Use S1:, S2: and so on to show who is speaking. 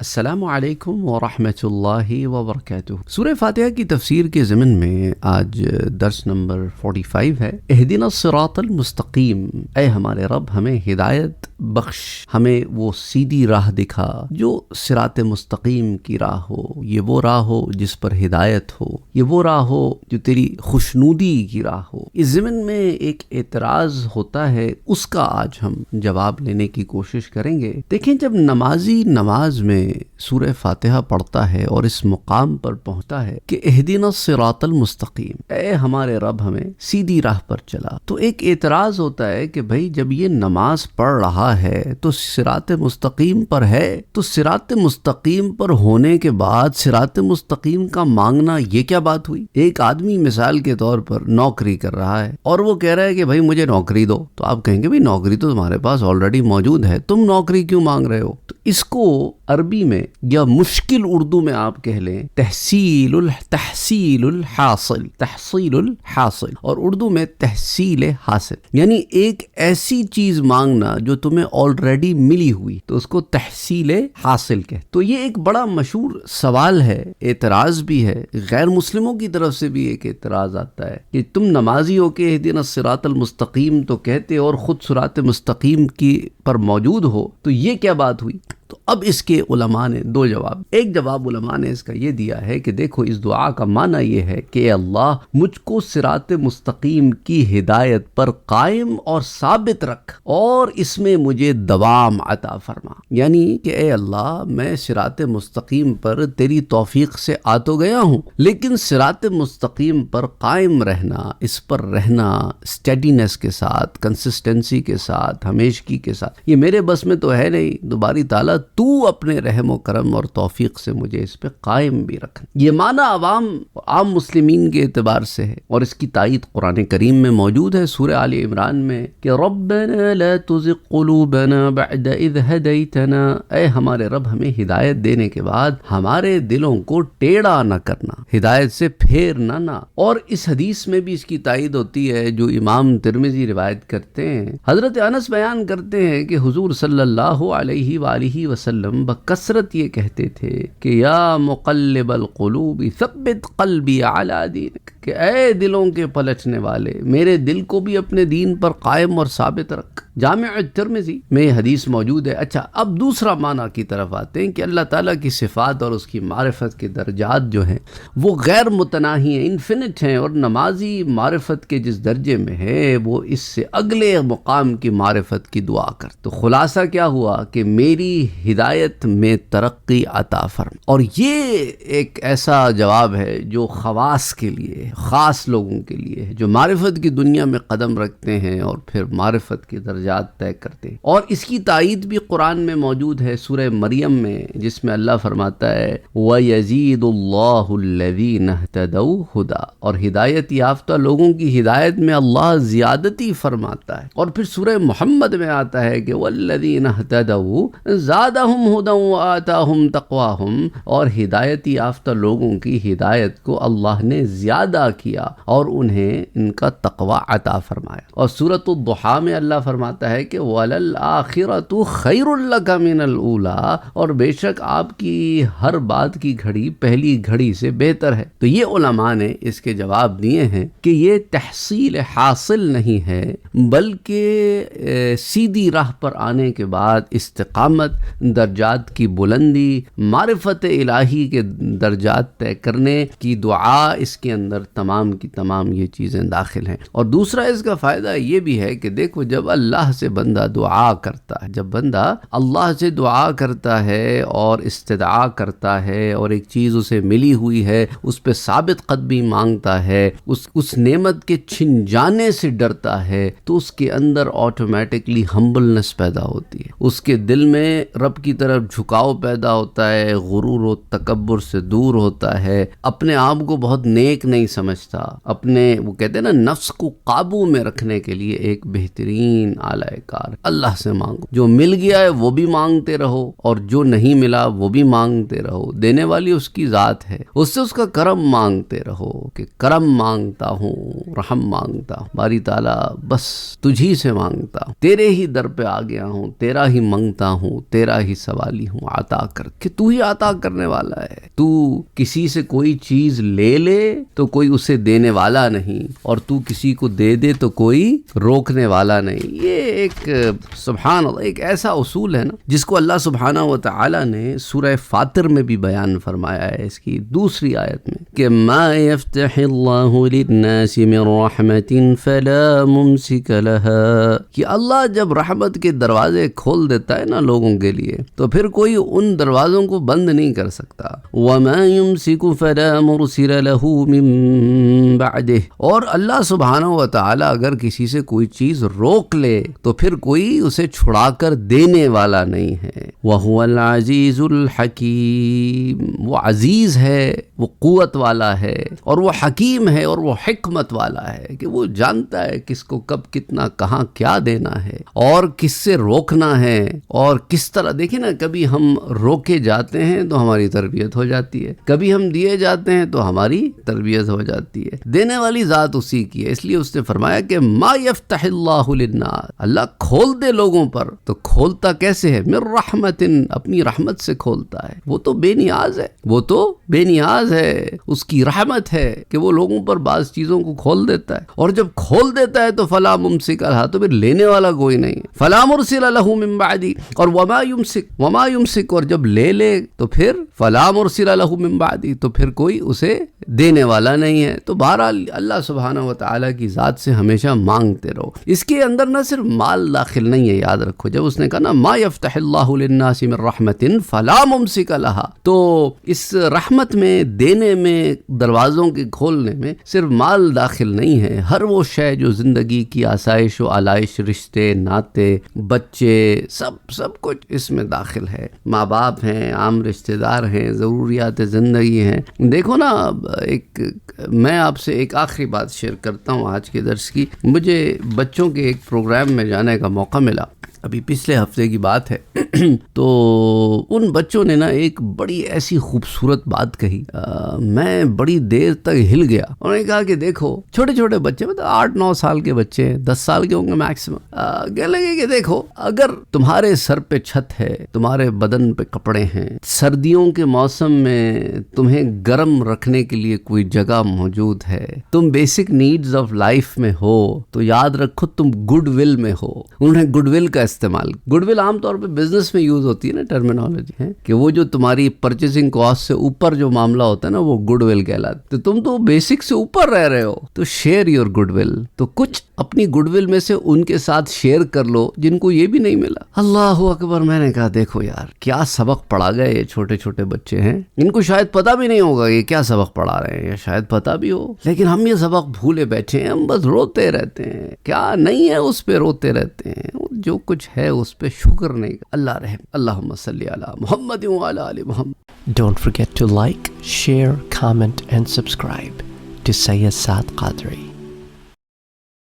S1: السلام علیکم ورحمۃ اللہ وبرکاتہ۔ سورہ فاتحہ کی تفسیر کے ضمن میں آج درس نمبر 45 ہے۔ اہدنا الصراط المستقیم، اے ہمارے رب ہمیں ہدایت بخش، ہمیں وہ سیدھی راہ دکھا جو صراط مستقیم کی راہ ہو، یہ وہ راہ ہو جس پر ہدایت ہو، یہ وہ راہ ہو جو تیری خوشنودی کی راہ ہو۔ اس ضمن میں ایک اعتراض ہوتا ہے، اس کا آج ہم جواب لینے کی کوشش کریں گے۔ دیکھیں، جب نمازی نماز میں سورہ فاتحہ پڑھتا ہے اور اس مقام پر پہنچتا ہے کہ اہدنا الصراط المستقیم، اے ہمارے رب ہمیں سیدھی راہ پر چلا، تو ایک اعتراض ہوتا ہے کہ بھائی جب یہ نماز پڑھ رہا ہے تو صراط مستقیم پر ہے، تو صراط مستقیم پر ہونے کے بعد صراط مستقیم کا مانگنا یہ کیا بات ہوئی؟ ایک آدمی مثال کے طور پر نوکری کر رہا ہے اور وہ کہہ رہا ہے کہ بھائی مجھے نوکری دو، تو آپ کہیں گے بھائی نوکری تو تمہارے پاس آلریڈی موجود ہے، تم نوکری کیوں مانگ رہے ہو؟ تو اس کو عربی میں یا مشکل اردو میں آپ کہہ لیں تحصیل الحاصل، اور اردو میں تحصیل حاصل، یعنی ایک ایسی چیز مانگنا جو تمہیں آلریڈی ملی ہوئی، تو اس کو تحصیل حاصل کہتے۔ تو یہ ایک بڑا مشہور سوال ہے، اعتراض بھی ہے، غیر مسلموں کی طرف سے بھی ایک اعتراض آتا ہے کہ تم نمازی ہو کے اہدنا الصراط المستقیم تو کہتے اور خود صراط مستقیم کی پر موجود ہو، تو یہ کیا بات ہوئی؟ تو اب اس کے علماء نے دو جواب، ایک جواب علماء نے اس کا یہ دیا ہے کہ دیکھو، اس دعا کا معنی یہ ہے کہ اے اللہ مجھ کو صراط مستقیم کی ہدایت پر قائم اور ثابت رکھ اور اس میں مجھے دوام عطا فرما، یعنی کہ اے اللہ میں صراط مستقیم پر تیری توفیق سے آ تو گیا ہوں، لیکن صراط مستقیم پر قائم رہنا، اس پر رہنا اسٹیڈینس کے ساتھ، کنسسٹنسی کے ساتھ، ہمیشگی کے ساتھ، یہ میرے بس میں تو ہے نہیں۔ دوباری تعالیٰ تو اپنے رحم و کرم اور توفیق سے مجھے اس پہ قائم بھی رکھ۔ یہ معنی عام مسلمین کے اعتبار سے ہے، اور اس کی تائید قرآن کریم میں موجود ہے سورہ آل عمران میں کہ ربنا لا تزغ قلوبنا بعد اذ ہدیتنا، اے ہمارے رب ہمیں ہدایت دینے کے بعد ہمارے دلوں کو ٹیڑھا نہ کرنا، ہدایت سے پھیرنا نہ۔ اور اس حدیث میں بھی اس کی تائید ہوتی ہے جو امام ترمذی روایت کرتے ہیں، حضرت انس بیان کرتے ہیں کہ حضور صلی اللہ علیہ وآلہ وسلم بکثرت یہ کہتے تھے کہ یا مقلب القلوب ثبت قلبی علی دینک، کہ اے دلوں کے پلٹنے والے میرے دل کو بھی اپنے دین پر قائم اور ثابت رکھ۔ جامع ترمذی میں حدیث موجود ہے۔ اچھا، اب دوسرا معنی کی طرف آتے ہیں کہ اللہ تعالیٰ کی صفات اور اس کی معرفت کے درجات جو ہیں وہ غیر متناہی ہیں، انفینٹ ہیں، اور نمازی معرفت کے جس درجے میں ہے وہ اس سے اگلے مقام کی معرفت کی دعا کر۔ تو خلاصہ کیا ہوا کہ میری ہدایت میں ترقی عطا فرما، اور یہ ایک ایسا جواب ہے جو خواص کے لیے، خاص لوگوں کے لیے ہے، جو معرفت کی دنیا میں قدم رکھتے ہیں اور پھر معرفت کے درجات طے کرتے ہیں۔ اور اس کی تائید بھی قرآن میں موجود ہے سورہ مریم میں، جس میں اللہ فرماتا ہے وَيَزِيدُ اللَّهُ الَّذِينَ اهْتَدَوْا هُدًى، اور ہدایت یافتہ لوگوں کی ہدایت میں اللہ زیادتی فرماتا ہے۔ اور پھر سورہ محمد میں آتا ہے کہ وَالَّذِينَ اهْتَدَوْا زَادَهُمْ هُدًى وَآتَاهُمْ تَقْوَاهُمْ، اور ہدایت یافتہ لوگوں کی ہدایت کو اللہ نے زیادہ کیا اور انہیں ان کا تقوی عطا فرمایا۔ اور سورۃ الضحیٰ میں اللہ فرماتا ہے کہ وَلَلْآخِرَةُ خَيْرٌ لَكَ مِنَ الْأُولَىٰ، اور بے شک آپ کی ہر بات کی گھڑی پہلی گھڑی سے بہتر ہے۔ تو یہ علماء نے اس کے جواب دیے ہیں کہ یہ تحصیل حاصل نہیں ہے، بلکہ سیدھی راہ پر آنے کے بعد استقامت، درجات کی بلندی، معرفت الہی کے درجات طے کرنے کی دعا، اس کے اندر تمام کی تمام یہ چیزیں داخل ہیں۔ اور دوسرا اس کا فائدہ یہ بھی ہے کہ دیکھو، جب اللہ سے بندہ دعا کرتا ہے، جب بندہ اللہ سے دعا کرتا ہے اور استدعا کرتا ہے اور ایک چیز اسے ملی ہوئی ہے، اس پہ ثابت قدمی مانگتا ہے، اس نعمت کے چھن جانے سے ڈرتا ہے، تو اس کے اندر آٹومیٹکلی ہمبلنس پیدا ہوتی ہے، اس کے دل میں رب کی طرف جھکاؤ پیدا ہوتا ہے، غرور و تکبر سے دور ہوتا ہے، اپنے آپ کو بہت نیک نہیں سمجھتا، وہ کہتے ہیں نا، نفس کو قابو میں رکھنے کے لیے ایک بہترین آلہ کار اللہ سے مانگو، جو مل گیا ہے وہ بھی مانگتے رہو اور جو نہیں ملا وہ بھی مانگتے رہو، دینے والی اس کی ذات ہے، اس سے اس کا کرم مانگتے رہو کہ کرم مانگتا ہوں، رحم مانگتا ہوں، باری تعالیٰ بس تجھی سے مانگتا ہوں، تیرے ہی در پہ آ گیا ہوں، تیرا ہی منگتا ہوں، تیرا تیرا ہی سوالی ہوں عطا کر، کہ تو ہی عطا کرنے والا ہے. تو کسی سے کوئی چیز لے لے تو کوئی اسے دینے والا نہیں، اور تو کسی کو دے دے تو کوئی روکنے والا نہیں. یہ ایک سبحان اللہ ایک ایسا اصول ہے نا جس کو اللہ سبحانہ و تعالی نے سورہ فاطر میں بھی بیان فرمایا ہے اس کی دوسری آیت میں کہ ما یفتح اللہ للناس من رحمت فلا ممسک لها، کہ اللہ جب رحمت کے دروازے کھول دیتا ہے نا لوگوں کے لیے تو پھر کوئی ان دروازوں کو بند نہیں کر سکتا. وما یمسک فلا مرسل له من بعده، اور اللہ سبحانہ و تعالی اگر کسی سے کوئی چیز روک لے تو پھر کوئی اسے چھڑا کر دینے والا نہیں ہے. وَهُوَ الْعَزِيزُ الْحَكِيمُ، وہ عزیز ہے، وہ قوت والا ہے، اور وہ حکیم ہے، اور وہ حکمت والا ہے کہ وہ جانتا ہے کس کو کب کتنا کہاں کیا دینا ہے اور کس سے روکنا ہے اور کس طرح. دیکھیں نا کبھی ہم روکے جاتے ہیں تو ہماری تربیت ہو جاتی ہے، کبھی ہم دیے جاتے ہیں تو ہماری تربیت ہو جاتی ہے. دینے والی ذات اسی کی ہے، اس لیے اس نے فرمایا کہ ما یفتح اللہ للناس، اللہ کھول دے لوگوں پر. تو کھولتا کیسے ہے؟ من رحمت، اپنی رحمت سے کھولتا ہے. وہ تو بے نیاز ہے، وہ تو بے نیاز ہے، اس کی رحمت ہے کہ وہ لوگوں پر بعض چیزوں کو کھول دیتا ہے. اور جب کھول دیتا ہے تو فلا ممسک لہا، تو پھر لینے والا کوئی نہیں ہے. فلا مرسل لہ من بعدی، اور وما یمسک، اور جب لے لے تو پھر فلا مرسل لہ من بعدی، تو پھر کوئی اسے دینے والا نہیں ہے. تو بہرحال اللہ سبحانہ و تعالیٰ کی ذات سے ہمیشہ مانگتے رہو. اس کے اندر نہ صرف مال داخل نہیں ہے، یاد رکھو جب اس نے کہا نا ما یفتح اللہ للناس من رحمت فلا ممسک لہا، تو اس رحمت میں، دینے میں، دروازوں کے کھولنے میں صرف مال داخل نہیں ہے. ہر وہ شے جو زندگی کی آسائش و آلائش، رشتے ناتے، بچے، سب کچھ اس میں داخل ہے. ماں باپ ہیں، عام رشتہ دار ہیں، ضروریات زندگی ہیں. دیکھو نا میں آپ سے ایک آخری بات شیئر کرتا ہوں آج کے درس کی. مجھے بچوں کے ایک پروگرام میں جانے کا موقع ملا، ابھی پچھلے ہفتے کی بات ہے. تو ان بچوں نے نا ایک بڑی ایسی خوبصورت بات کہی، میں بڑی دیر تک ہل گیا. انہوں نے کہا کہ دیکھو چھوٹے چھوٹے بچے، مطلب 8-9 سال کے بچے، 10 سال کے ہوں گے میکسیمم، کہنے لگے کہ دیکھو اگر تمہارے سر پہ چھت ہے، تمہارے بدن پہ کپڑے ہیں، سردیوں کے موسم میں تمہیں گرم رکھنے کے لیے کوئی جگہ موجود ہے، تم بیسک نیڈز آف لائف میں ہو، تو یاد رکھو تم گڈ ول میں ہو. انہوں نے گڈ ول کا استعمال، گڈ ول عام طور پہ بزنس میں یوز ہوتی ہے نا ٹرمینالوجی ہے کہ وہ جو تمہاری پرچیزنگ کاسٹ سے اوپر جو معاملہ ہوتا ہے نا وہ گڈ ول کہلاتا ہے. تو تم تو بیسک سے اوپر رہ رہے ہو، تو شیئر یور گڈ ول. تو کچھ اپنی گڈ ول میں سے ان کے ساتھ شیئر کر لو جن کو یہ بھی نہیں ملا. اللہ اکبر. میں نے کہا دیکھو یار کیا سبق پڑھا گئے. یہ چھوٹے چھوٹے بچے ہیں، ان کو شاید پتہ بھی نہیں ہوگا یہ کیا سبق پڑھا رہے ہیں، یا شاید پتہ بھی ہو، لیکن ہم یہ سبق بھولے بیٹھے ہیں. ہم بس روتے رہتے ہیں، کیا نہیں ہے اس پہ روتے رہتے ہیں، جو کچھ ہے اس پہ شکر نہیں. اللہ رحم. اللہم صلی علی محمد وعلی آل محمد.
S2: Don't forget to like, share, comment and subscribe to Sayyid Saad Qadri.